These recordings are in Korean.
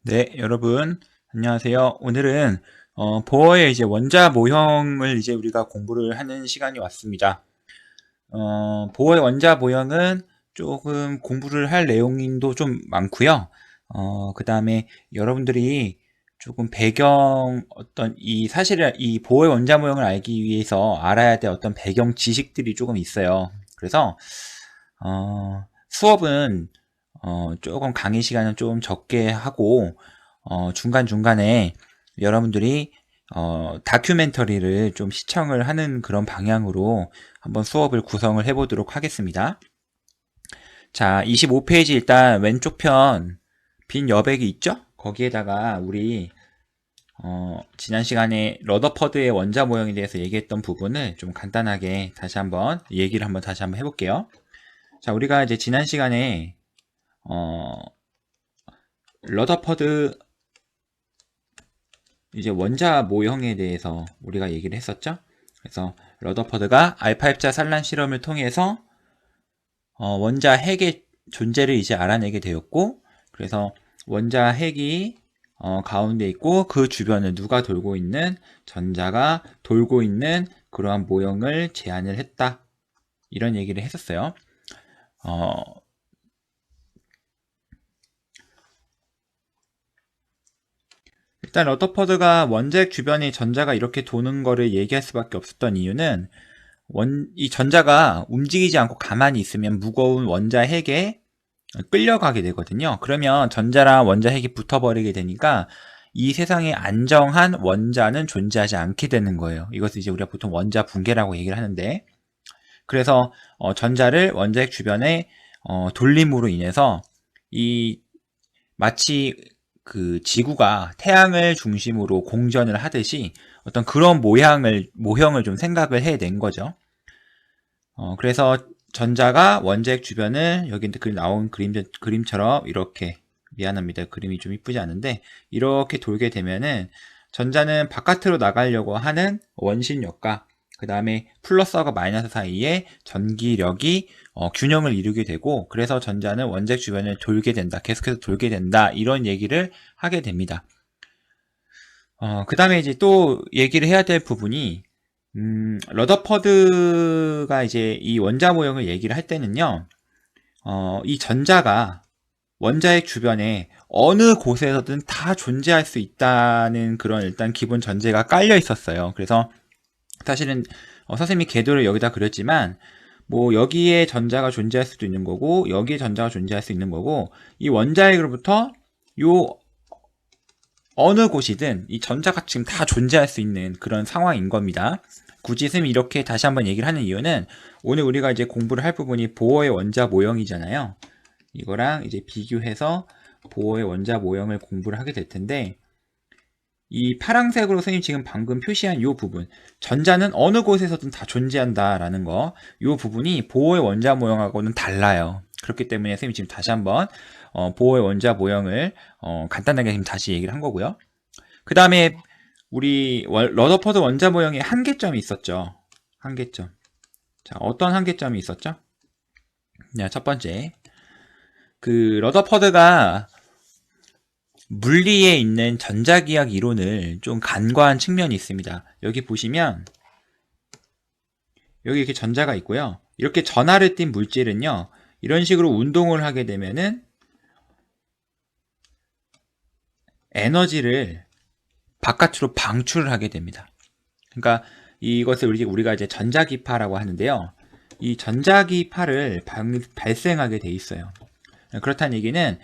네, 여러분, 안녕하세요. 오늘은, 보어의 이제 원자 모형을 이제 우리가 공부를 하는 시간이 왔습니다. 보어의 원자 모형은 조금 공부를 할 내용도 좀 많고요. 그 다음에 여러분들이 조금 배경 사실은 이 보어의 원자 모형을 알기 위해서 알아야 될 어떤 배경 지식들이 조금 있어요. 그래서, 수업은 조금 강의 시간은 좀 적게 하고 중간중간에 여러분들이 다큐멘터리를 좀 시청을 하는 그런 방향으로 한번 수업을 구성을 해보도록 하겠습니다. 자, 25페이지 일단 왼쪽 편 빈 여백이 있죠? 거기에다가 우리 지난 시간에 러더퍼드의 원자 모형에 대해서 얘기했던 부분을 좀 간단하게 얘기를 한번 다시 한번 해볼게요. 자, 우리가 이제 지난 시간에 어, 러더퍼드 이제 원자 모형에 대해서 우리가 얘기를 했었죠. 그래서 러더퍼드가 알파 입자 산란 실험을 통해서 원자 핵의 존재를 이제 알아내게 되었고, 그래서 원자 핵이 가운데 있고 그 주변을 누가 돌고 있는 전자가 돌고 있는 그러한 모형을 제안을 했다. 이런 얘기를 했었어요. 어, 일단 러더퍼드가 원자핵 주변에 전자가 이렇게 도는 거를 얘기할 수밖에 없었던 이유는 이 전자가 움직이지 않고 가만히 있으면 무거운 원자 핵에 끌려가게 되거든요. 그러면 전자랑 원자 핵이 붙어버리게 되니까 이 세상에 안정한 원자는 존재하지 않게 되는 거예요. 이것을 이제 우리가 보통 원자 붕괴라고 얘기를 하는데, 그래서 전자를 원자 핵 주변에 돌림으로 인해서 이 마치 그 지구가 태양을 중심으로 공전을 하듯이 어떤 그런 모형을 좀 생각을 해낸 거죠. 그래서 전자가 원자핵 주변을 여기 나온 그림처럼 이렇게, 미안합니다. 그림이 좀 이쁘지 않은데 이렇게 돌게 되면은 전자는 바깥으로 나가려고 하는 원심력과 그 다음에 플러스하고 마이너스 사이에 전기력이 균형을 이루게 되고, 그래서 전자는 원자핵 주변을 돌게 된다, 계속해서 돌게 된다, 이런 얘기를 하게 됩니다. 그 다음에 이제 또 얘기를 해야 될 부분이, 러더퍼드가 이제 이 원자 모형을 얘기를 할 때는요, 이 전자가 원자핵 주변에 어느 곳에서든 다 존재할 수 있다는 그런 일단 기본 전제가 깔려 있었어요. 그래서 사실은 선생님이 궤도를 여기다 그렸지만, 뭐 여기에 전자가 존재할 수도 있는 거고 여기에 전자가 존재할 수 있는 거고, 이 원자핵으로부터 요 어느 곳이든 이 전자가 지금 다 존재할 수 있는 그런 상황인 겁니다. 굳이 쌤이 이렇게 다시 한번 얘기를 하는 이유는, 오늘 우리가 이제 공부를 할 부분이 보어의 원자 모형이잖아요. 이거랑 이제 비교해서 보어의 원자 모형을 공부를 하게 될 텐데, 이 파란색으로 선생님 지금 방금 표시한 이 부분, 전자는 어느 곳에서든 다 존재한다라는 거, 이 부분이 보어의 원자 모형하고는 달라요. 그렇기 때문에 선생님 지금 다시 한번 보어의 원자 모형을 간단하게 지금 다시 얘기를 한 거고요. 그 다음에 우리 러더퍼드 원자 모형에 한계점이 있었죠. 한계점. 자, 어떤 한계점이 있었죠? 네, 첫 번째, 그 러더퍼드가 물리에 있는 전자기학 이론을 좀 간과한 측면이 있습니다. 여기 보시면 여기 이렇게 전자가 있고요. 이렇게 전하를 띤 물질은요, 이런 식으로 운동을 하게 되면은 에너지를 바깥으로 방출을 하게 됩니다. 그러니까 이것을 우리가 이제 전자기파라고 하는데요. 이 전자기파를 발생하게 돼 있어요. 그렇다는 얘기는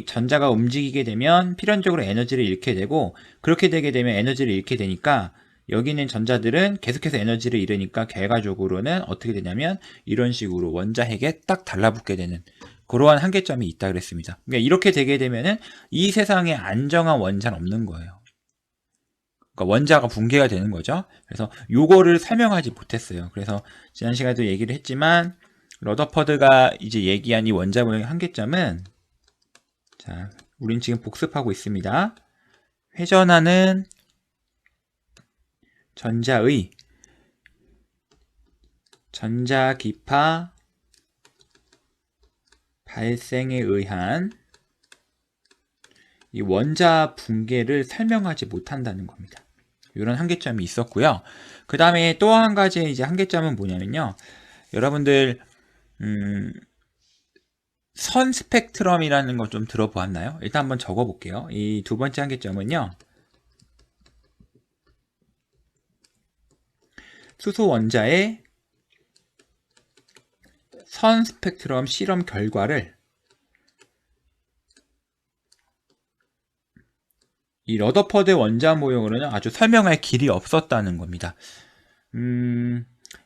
전자가 움직이게 되면 필연적으로 에너지를 잃게 되고, 그렇게 되게 되면 에너지를 잃게 되니까 여기 있는 전자들은 계속해서 에너지를 잃으니까 결과적으로는 어떻게 되냐면 이런 식으로 원자핵에 딱 달라붙게 되는 그러한 한계점이 있다 그랬습니다. 그러니까 이렇게 되게 되면은 이 세상에 안정한 원자는 없는 거예요. 그러니까 원자가 붕괴가 되는 거죠. 그래서 요거를 설명하지 못했어요. 그래서 지난 시간에도 얘기를 했지만, 러더퍼드가 이제 얘기한 이 원자 모형의 한계점은, 자, 우린 지금 복습하고 있습니다. 회전하는 전자의 전자기파 발생에 의한 이 원자 붕괴를 설명하지 못한다는 겁니다. 이런 한계점이 있었고요. 그 다음에 또 한 가지 이제 한계점은 뭐냐면요. 여러분들 선 스펙트럼이라는 거 좀 들어보았나요? 일단 한번 적어볼게요. 이 두 번째 한계점은요. 수소 원자의 선 스펙트럼 실험 결과를 이 러더퍼드 원자 모형으로는 아주 설명할 길이 없었다는 겁니다.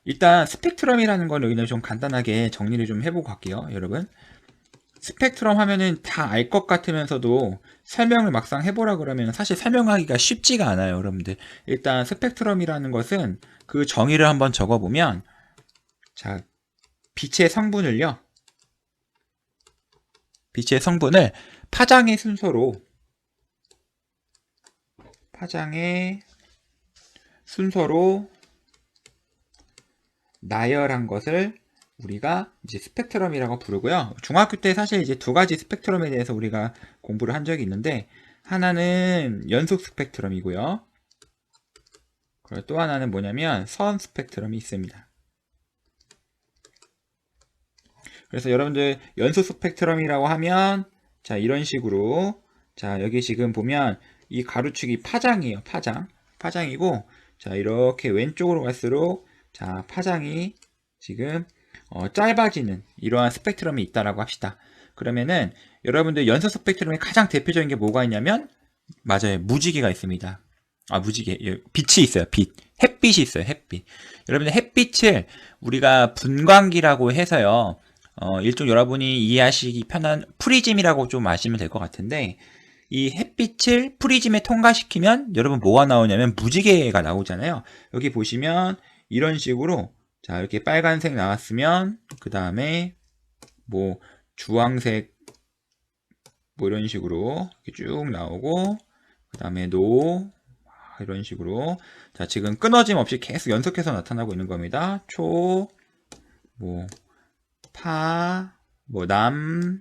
일단 스펙트럼이라는 건 여기는 좀 간단하게 정리를 좀 해보고 갈게요, 여러분. 스펙트럼 하면은 다 알 것 같으면서도 설명을 막상 해보라 그러면 사실 설명하기가 쉽지가 않아요, 여러분들. 일단 스펙트럼이라는 것은 그 정의를 한번 적어보면, 자, 빛의 성분을 파장의 순서로 나열한 것을 우리가 이제 스펙트럼이라고 부르고요. 중학교 때 사실 이제 두 가지 스펙트럼에 대해서 우리가 공부를 한 적이 있는데, 하나는 연속 스펙트럼이고요. 그리고 또 하나는 뭐냐면 선 스펙트럼이 있습니다. 그래서 여러분들 연속 스펙트럼이라고 하면, 자, 이런 식으로, 자, 여기 지금 보면 이 가로축이 파장이에요. 파장이고, 자, 이렇게 왼쪽으로 갈수록, 자, 파장이 지금 짧아지는 이러한 스펙트럼이 있다라고 합시다. 그러면은 여러분들 연속 스펙트럼의 가장 대표적인 게 뭐가 있냐면, 맞아요, 무지개가 있습니다. 무지개, 빛이 있어요. 햇빛이 있어요. 햇빛. 여러분들 햇빛을 우리가 분광기라고 해서요. 일종 여러분이 이해하시기 편한 프리즘이라고 좀 아시면 될 것 같은데, 이 햇빛을 프리즘에 통과시키면 여러분 뭐가 나오냐면 무지개가 나오잖아요. 여기 보시면 이런 식으로, 자, 이렇게 빨간색 나왔으면 그 다음에 뭐 주황색 뭐 이런 식으로 이렇게 쭉 나오고, 그 다음에 이런 식으로, 자, 지금 끊어짐 없이 계속 연속해서 나타나고 있는 겁니다. 뭐 파, 남,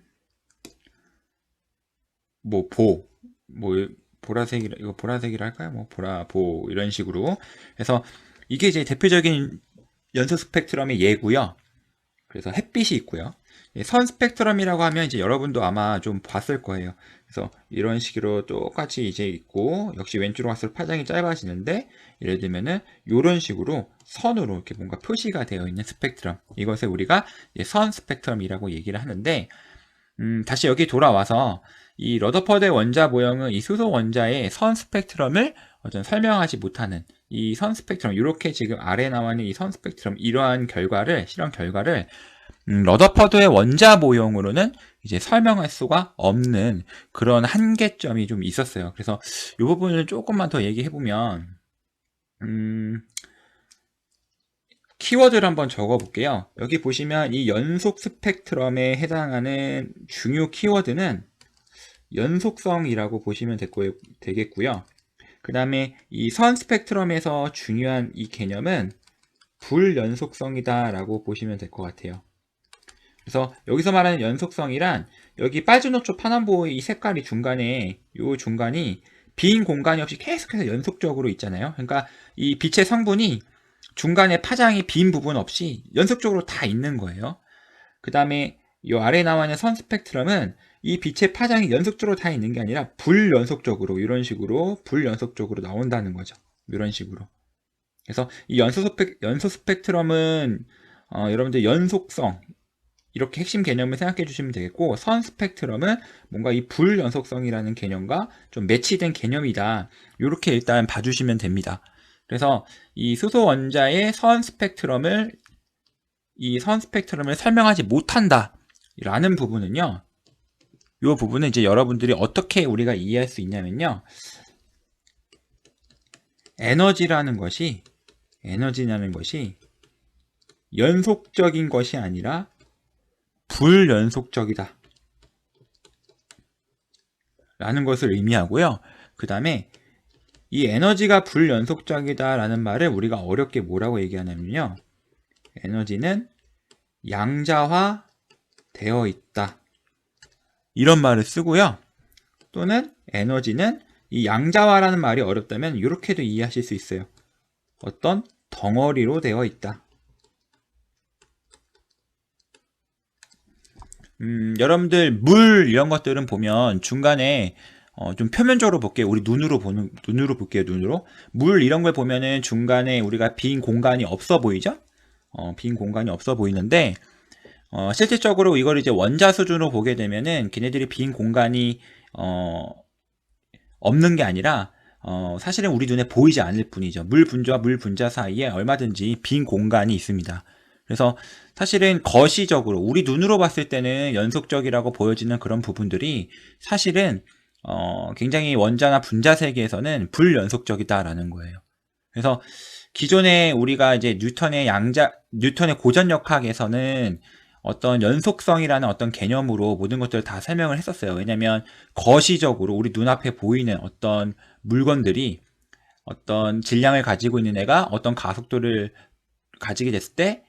보라색이라, 이거 보라색이라 할까요? 보, 이런 식으로. 그래서 이게 이제 대표적인 연소 스펙트럼의 예고요. 그래서 햇빛이 있고요. 선 스펙트럼이라고 하면 이제 여러분도 아마 좀 봤을 거예요. 그래서 이런 식으로 똑같이 이제 있고, 역시 왼쪽으로 갈수록 파장이 짧아지는데, 예를 들면은 이런 식으로 선으로 이렇게 뭔가 표시가 되어 있는 스펙트럼, 이것을 우리가 선 스펙트럼이라고 얘기를 하는데, 다시 여기 돌아와서 이 러더퍼드 원자 모형은 이 수소 원자의 선 스펙트럼을 어떤 설명하지 못하는 이 선 스펙트럼, 이렇게 지금 아래 나와 있는 이 선 스펙트럼, 이러한 실험 결과를 러더퍼드의 원자 모형으로는 이제 설명할 수가 없는 그런 한계점이 좀 있었어요. 그래서 이 부분을 조금만 더 얘기해보면, 키워드를 한번 적어 볼게요. 여기 보시면 이 연속 스펙트럼에 해당하는 중요 키워드는 연속성이라고 보시면 되겠고요. 그 다음에 이 선 스펙트럼에서 중요한 이 개념은 불연속성이다 라고 보시면 될 것 같아요. 그래서 여기서 말하는 연속성이란, 여기 빨주노초 파남보의 이 색깔이 요 중간이 빈 공간이 없이 계속해서 연속적으로 있잖아요. 그러니까 이 빛의 성분이 중간에 파장이 빈 부분 없이 연속적으로 다 있는 거예요. 그 다음에 이 아래 나와 있는 선 스펙트럼은 이 빛의 파장이 연속적으로 다 있는 게 아니라 불연속적으로, 이런 식으로 불연속적으로 나온다는 거죠. 이런 식으로. 그래서 이 연소 스펙트럼은 여러분들 연속성, 이렇게 핵심 개념을 생각해 주시면 되겠고, 선 스펙트럼은 뭔가 이 불연속성이라는 개념과 좀 매치된 개념이다, 이렇게 일단 봐주시면 됩니다. 그래서 이 수소 원자의 선 스펙트럼을 설명하지 못한다 라는 부분은요, 이 부분은 이제 여러분들이 어떻게 우리가 이해할 수 있냐면요, 에너지라는 것이 연속적인 것이 아니라 불연속적이다 라는 것을 의미하고요. 그 다음에 이 에너지가 불연속적이다 라는 말을 우리가 어렵게 뭐라고 얘기하냐면요, 에너지는 양자화 되어 있다, 이런 말을 쓰고요. 또는 에너지는 이 양자화라는 말이 어렵다면 이렇게도 이해하실 수 있어요. 어떤 덩어리로 되어 있다. 여러분들 물 이런 것들은 보면 중간에 좀 표면적으로 볼게요. 우리 눈으로 볼게요. 눈으로. 물 이런 걸 보면은 중간에 우리가 빈 공간이 없어 보이죠? 빈 공간이 없어 보이는데, 실질적으로 이걸 이제 원자 수준으로 보게 되면은 걔네들이 빈 공간이, 없는 게 아니라, 사실은 우리 눈에 보이지 않을 뿐이죠. 물 분자와 물 분자 사이에 얼마든지 빈 공간이 있습니다. 그래서 사실은 거시적으로 우리 눈으로 봤을 때는 연속적이라고 보여지는 그런 부분들이 사실은 굉장히 원자나 분자 세계에서는 불연속적이다라는 거예요. 그래서 기존에 우리가 이제 뉴턴의 고전역학에서는 어떤 연속성이라는 어떤 개념으로 모든 것들을 다 설명을 했었어요. 왜냐하면 거시적으로 우리 눈앞에 보이는 어떤 물건들이 어떤 질량을 가지고 있는 애가 어떤 가속도를 가지게 됐을 때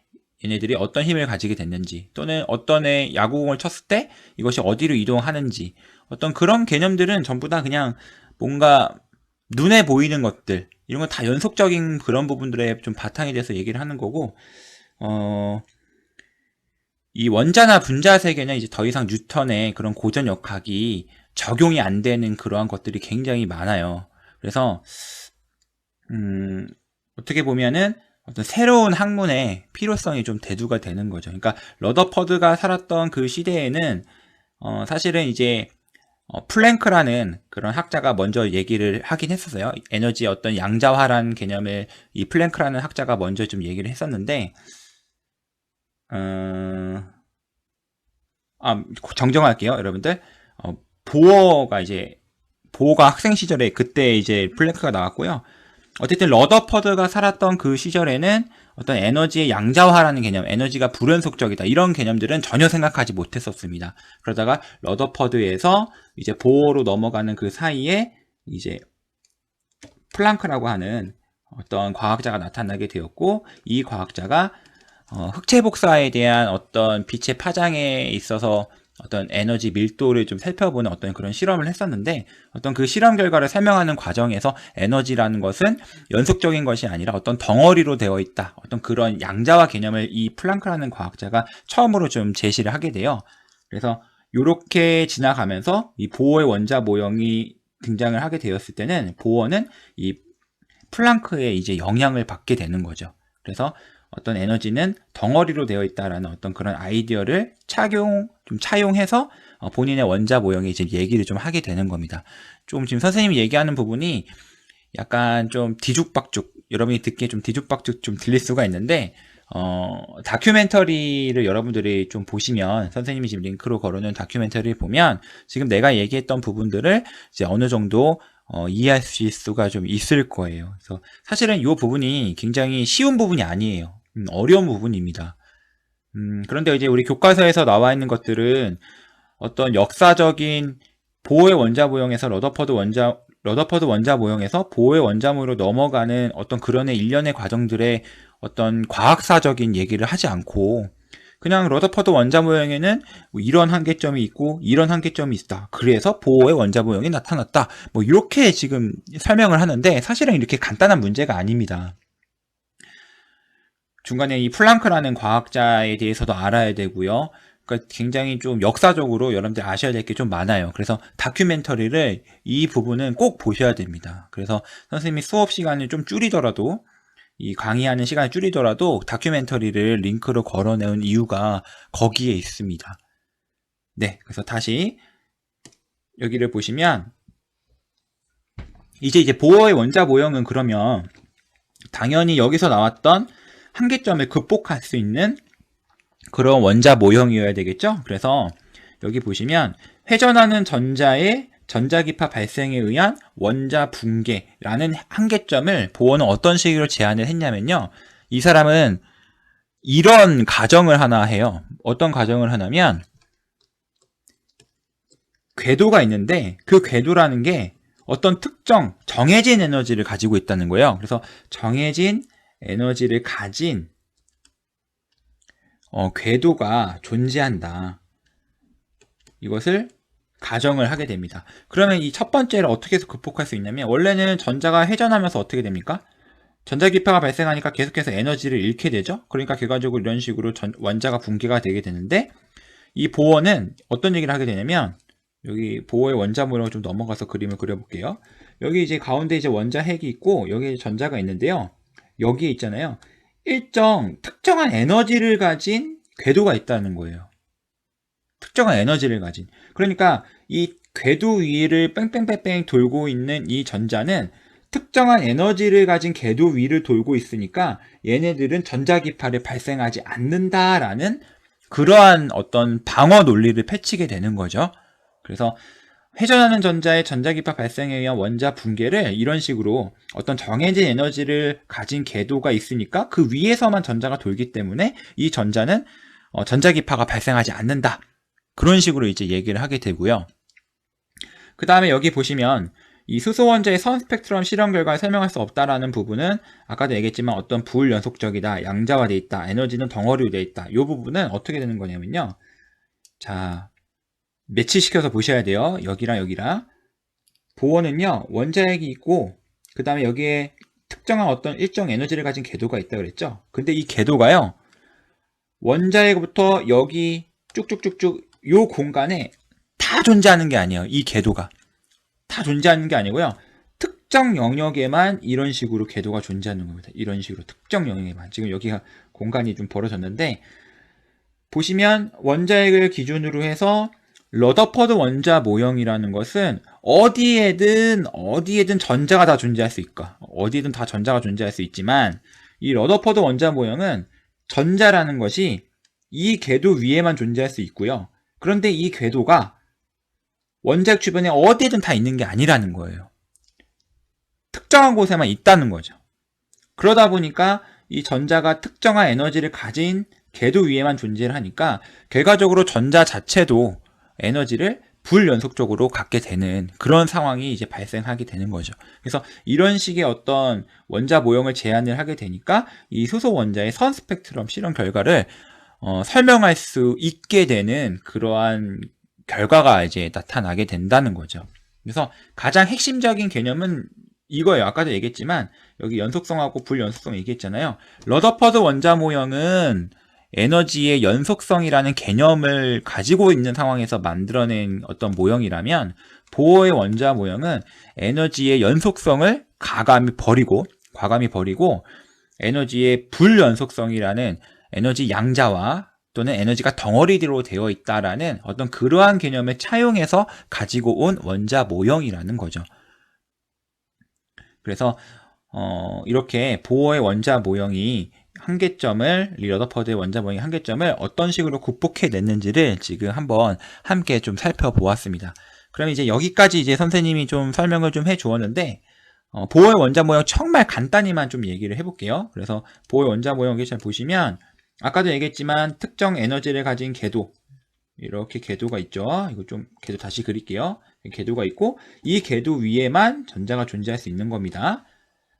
얘네들이 어떤 힘을 가지게 됐는지, 또는 어떤 애 야구공을 쳤을 때 이것이 어디로 이동하는지, 어떤 그런 개념들은 전부 다 그냥 뭔가 눈에 보이는 것들, 이런 건 다 연속적인 그런 부분들에 좀 바탕이 돼서 얘기를 하는 거고, 이 원자나 분자 세계는 이제 더 이상 뉴턴의 그런 고전 역학이 적용이 안 되는 그러한 것들이 굉장히 많아요. 그래서 어떻게 보면은 어떤 새로운 학문의 필요성이 좀 대두가 되는 거죠. 그러니까 러더퍼드가 살았던 그 시대에는 사실은 이제 플랭크라는 그런 학자가 먼저 얘기를 하긴 했었어요. 에너지의 어떤 양자화라는 개념을 이 플랭크라는 학자가 먼저 좀 얘기를 했었는데, 정정할게요, 여러분들. 보어가 학생 시절에 그때 이제 플랭크가 나왔고요. 어쨌든 러더퍼드가 살았던 그 시절에는 어떤 에너지의 양자화라는 개념, 에너지가 불연속적이다, 이런 개념들은 전혀 생각하지 못했었습니다. 그러다가 러더퍼드에서 이제 보어로 넘어가는 그 사이에 이제 플랑크라고 하는 어떤 과학자가 나타나게 되었고, 이 과학자가 흑체 복사에 대한 어떤 빛의 파장에 있어서 어떤 에너지 밀도를 좀 살펴보는 어떤 그런 실험을 했었는데, 어떤 그 실험 결과를 설명하는 과정에서 에너지라는 것은 연속적인 것이 아니라 어떤 덩어리로 되어 있다, 어떤 그런 양자화 개념을 이 플랑크라는 과학자가 처음으로 좀 제시를 하게 돼요. 그래서 이렇게 지나가면서 이 보어의 원자 모형이 등장을 하게 되었을 때는 보어는 이 플랑크의 이제 영향을 받게 되는 거죠. 그래서 어떤 에너지는 덩어리로 되어 있다라는 어떤 그런 아이디어를 차용해서 본인의 원자 모형에 이제 얘기를 좀 하게 되는 겁니다. 좀 지금 선생님이 얘기하는 부분이 약간 좀 뒤죽박죽, 여러분이 듣기에 좀 뒤죽박죽 좀 들릴 수가 있는데, 다큐멘터리를 여러분들이 좀 보시면, 선생님이 지금 링크로 걸어놓은 다큐멘터리를 보면 지금 내가 얘기했던 부분들을 이제 어느 정도 이해하실 수가 좀 있을 거예요. 그래서 사실은 이 부분이 굉장히 쉬운 부분이 아니에요. 어려운 부분입니다. 그런데 이제 우리 교과서에서 나와 있는 것들은 어떤 역사적인 보호의 원자 모형에서 러더퍼드 원자 모형에서 보호의 원자 모형으로 넘어가는 어떤 그런 일련의 과정들의 어떤 과학사적인 얘기를 하지 않고, 그냥 러더퍼드 원자 모형에는 뭐 이런 한계점이 있고 이런 한계점이 있다, 그래서 보호의 원자 모형이 나타났다, 뭐 이렇게 지금 설명을 하는데, 사실은 이렇게 간단한 문제가 아닙니다. 중간에 이 플랑크라는 과학자에 대해서도 알아야 되고요. 그러니까 굉장히 좀 역사적으로 여러분들 아셔야 될 게 좀 많아요. 그래서 다큐멘터리를 이 부분은 꼭 보셔야 됩니다. 그래서 선생님이 수업 시간을 좀 줄이더라도, 이 강의하는 시간을 줄이더라도 다큐멘터리를 링크로 걸어내온 이유가 거기에 있습니다. 네, 그래서 다시 여기를 보시면 이제 보어의 원자 모형은 그러면 당연히 여기서 나왔던 한계점을 극복할 수 있는 그런 원자 모형이어야 되겠죠. 그래서 여기 보시면 회전하는 전자의 전자기파 발생에 의한 원자 붕괴라는 한계점을 보어는 어떤 식으로 제안을 했냐면요, 이 사람은 이런 가정을 하나 해요. 어떤 가정을 하냐면, 궤도가 있는데 그 궤도라는 게 어떤 특정 정해진 에너지를 가지고 있다는 거예요. 그래서 정해진 에너지를 가진 궤도가 존재한다. 이것을 가정을 하게 됩니다. 그러면 이 첫 번째를 어떻게 해서 극복할 수 있냐면, 원래는 전자가 회전하면서 어떻게 됩니까? 전자기파가 발생하니까 계속해서 에너지를 잃게 되죠. 그러니까 결과적으로 이런 식으로 원자가 붕괴가 되게 되는데, 이 보어는 어떤 얘기를 하게 되냐면, 여기 보어의 원자 모형을 좀 넘어가서 그림을 그려볼게요. 여기 이제 가운데 이제 원자 핵이 있고, 여기 전자가 있는데요. 여기에 있잖아요. 일정 특정한 에너지를 가진 궤도가 있다는 거예요. 특정한 에너지를 가진. 그러니까 이 궤도 위를 뺑뺑뺑뺑 돌고 있는 이 전자는 특정한 에너지를 가진 궤도 위를 돌고 있으니까 얘네들은 전자기파를 발생하지 않는다라는 그러한 어떤 방어 논리를 펼치게 되는 거죠. 그래서 회전하는 전자의 전자기파 발생에 의한 원자 붕괴를 이런 식으로 어떤 정해진 에너지를 가진 궤도가 있으니까 그 위에서만 전자가 돌기 때문에 이 전자는 전자기파가 발생하지 않는다. 그런 식으로 이제 얘기를 하게 되고요. 그 다음에 여기 보시면 이 수소 원자의 선 스펙트럼 실험 결과를 설명할 수 없다라는 부분은 아까도 얘기했지만 어떤 불연속적이다, 양자화되어 있다, 에너지는 덩어리로 되어 있다. 이 부분은 어떻게 되는 거냐면요. 자, 매치시켜서 보셔야 돼요. 여기랑 여기랑. 보어는요, 원자핵이 있고, 그 다음에 여기에 특정한 어떤 일정 에너지를 가진 궤도가 있다 그랬죠. 근데 이 궤도가요, 원자핵부터 여기 쭉쭉쭉쭉 요 공간에 다 존재하는 게 아니에요. 이 궤도가 다 존재하는 게 아니고요. 특정 영역에만 이런 식으로 궤도가 존재하는 겁니다. 이런 식으로 특정 영역에만. 지금 여기가 공간이 좀 벌어졌는데, 보시면 원자핵을 기준으로 해서 러더퍼드 원자 모형이라는 것은 어디에든 전자가 다 존재할 수 있고, 어디든 다 전자가 존재할 수 있지만, 이 러더퍼드 원자 모형은 전자라는 것이 이 궤도 위에만 존재할 수 있고요. 그런데 이 궤도가 원자핵 주변에 어디에든 다 있는 게 아니라는 거예요. 특정한 곳에만 있다는 거죠. 그러다 보니까 이 전자가 특정한 에너지를 가진 궤도 위에만 존재를 하니까 결과적으로 전자 자체도 에너지를 불연속적으로 갖게 되는 그런 상황이 이제 발생하게 되는 거죠. 그래서 이런 식의 어떤 원자 모형을 제안을 하게 되니까 이 수소 원자의 선 스펙트럼 실험 결과를 설명할 수 있게 되는 그러한 결과가 이제 나타나게 된다는 거죠. 그래서 가장 핵심적인 개념은 이거예요. 아까도 얘기했지만 여기 연속성하고 불연속성 얘기했잖아요. 러더퍼드 원자 모형은 에너지의 연속성이라는 개념을 가지고 있는 상황에서 만들어낸 어떤 모형이라면 보어의 원자 모형은 에너지의 연속성을 과감히 버리고 에너지의 불연속성이라는 에너지 양자화 또는 에너지가 덩어리로 되어 있다라는 어떤 그러한 개념을 차용해서 가지고 온 원자 모형이라는 거죠. 그래서 이렇게 보어의 원자 모형이 한계점을, 리 러더퍼드의 원자 모형의 한계점을 어떤 식으로 극복해냈는지를 지금 한번 함께 좀 살펴보았습니다. 그럼 이제 여기까지 이제 선생님이 좀 설명을 좀 해주었는데, 보어의 원자 모형 정말 간단히만 좀 얘기를 해볼게요. 그래서 보어의 원자 모형 여기 잘 보시면, 아까도 얘기했지만 특정 에너지를 가진 궤도, 이렇게 궤도가 있죠. 이거 좀 궤도 다시 그릴게요. 궤도가 있고 이 궤도 위에만 전자가 존재할 수 있는 겁니다.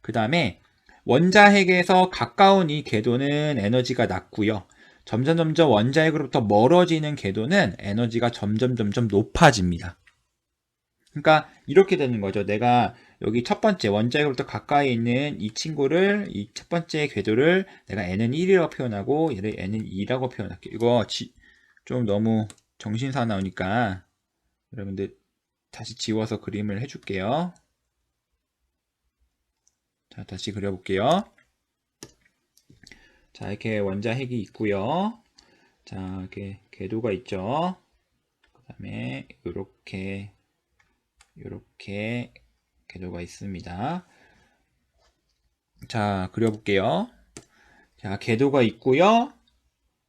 그 다음에 원자핵에서 가까운 이 궤도는 에너지가 낮고요. 점점 원자핵으로부터 멀어지는 궤도는 에너지가 점점 높아집니다. 그러니까 이렇게 되는 거죠. 내가 여기 첫 번째 원자핵으로부터 가까이 있는 이 친구를, 이 첫 번째 궤도를 내가 n은 1이라고 표현하고 얘를 n은 2라고 표현할게요. 이거 좀 너무 정신사 나오니까 여러분들 다시 지워서 그림을 해줄게요. 자, 다시 그려볼게요. 자, 이렇게 원자핵이 있고요. 자, 이렇게 궤도가 있죠. 그 다음에 이렇게 궤도가 있습니다. 자, 그려볼게요. 자, 궤도가 있고요.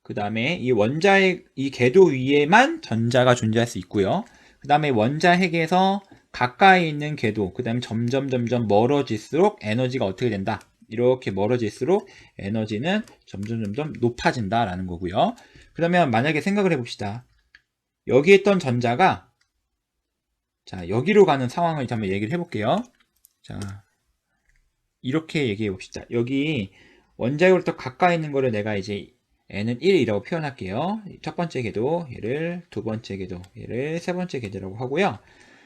그 다음에 이 원자핵, 이 궤도 위에만 전자가 존재할 수 있고요. 그 다음에 원자핵에서 가까이 있는 궤도, 그 다음에 점점 멀어질수록 에너지가 어떻게 된다? 이렇게 멀어질수록 에너지는 점점 높아진다라는 거고요. 그러면 만약에 생각을 해봅시다. 여기 있던 전자가, 자, 여기로 가는 상황을 한번 얘기를 해볼게요. 자, 이렇게 얘기해 봅시다. 여기 원자핵으로부터 가까이 있는 거를 내가 이제 n은 1이라고 표현할게요. 첫 번째 궤도, 얘를 두 번째 궤도, 얘를 세 번째 궤도라고 하고요.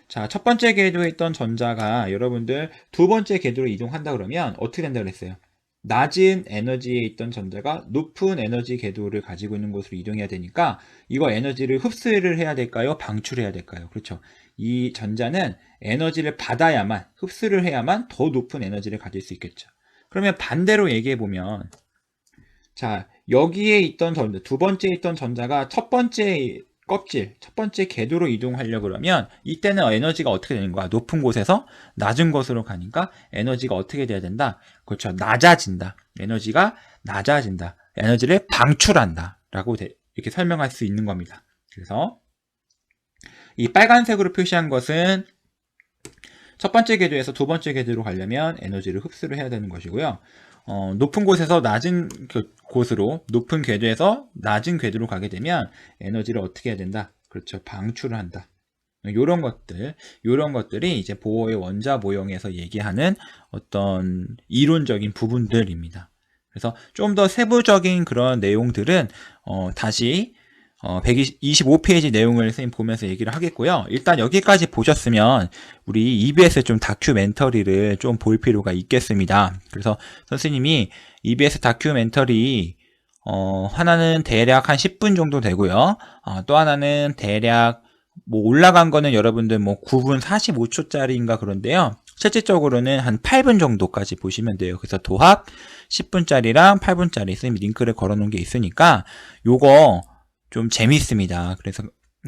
자, 첫 번째 궤도에 있던 전자가 여러분들 두 번째 궤도로 이동한다 그러면 어떻게 된다 그랬어요? 낮은 에너지에 있던 전자가 높은 에너지 궤도를 가지고 있는 곳으로 이동해야 되니까 이거 에너지를 흡수를 해야 될까요? 방출해야 될까요? 그렇죠. 이 전자는 에너지를 받아야만, 흡수를 해야만 더 높은 에너지를 가질 수 있겠죠. 그러면 반대로 얘기해 보면, 자, 여기에 있던 전자, 두 번째 있던 전자가 첫 번째 껍질, 첫 번째 궤도로 이동하려고 그러면 이때는 에너지가 어떻게 되는 거야? 높은 곳에서 낮은 곳으로 가니까 에너지가 어떻게 돼야 된다? 그렇죠. 낮아진다. 에너지가 낮아진다. 에너지를 방출한다. 라고 이렇게 설명할 수 있는 겁니다. 그래서 이 빨간색으로 표시한 것은 첫 번째 궤도에서 두 번째 궤도로 가려면 에너지를 흡수를 해야 되는 것이고요. 높은 곳에서 낮은 곳으로, 높은 궤도에서 낮은 궤도로 가게 되면 에너지를 어떻게 해야 된다? 그렇죠. 방출을 한다. 요런 것들이 이제 보어의 원자 모형에서 얘기하는 어떤 이론적인 부분들입니다. 그래서 좀 더 세부적인 그런 내용들은 다시 125페이지 내용을 선생님 보면서 얘기를 하겠고요. 일단 여기까지 보셨으면 우리 EBS 좀 다큐멘터리를 좀 볼 필요가 있겠습니다. 그래서 선생님이 EBS 다큐멘터리 하나는 대략 한 10분 정도 되고요. 또 하나는 대략 뭐 올라간 거는 여러분들 뭐 9분 45초짜리인가 그런데요. 실질적으로는 한 8분 정도까지 보시면 돼요. 그래서 도합 10분짜리랑 8분짜리 선생님이 링크를 걸어 놓은 게 있으니까 요거 좀 재밌습니다. 그래서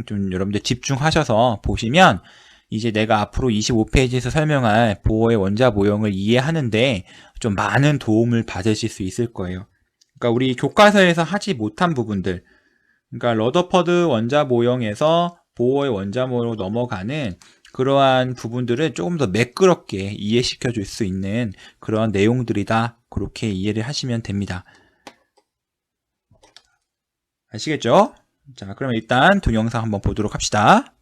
좀 여러분들 집중하셔서 보시면 이제 내가 앞으로 25페이지에서 설명할 보어의 원자 모형을 이해하는데 좀 많은 도움을 받으실 수 있을 거예요. 그러니까 우리 교과서에서 하지 못한 부분들, 그러니까 러더퍼드 원자 모형에서 보어의 원자 모형으로 넘어가는 그러한 부분들을 조금 더 매끄럽게 이해시켜 줄 수 있는 그런 내용들이다. 그렇게 이해를 하시면 됩니다. 아시겠죠? 자, 그러면 일단 동영상 한번 보도록 합시다.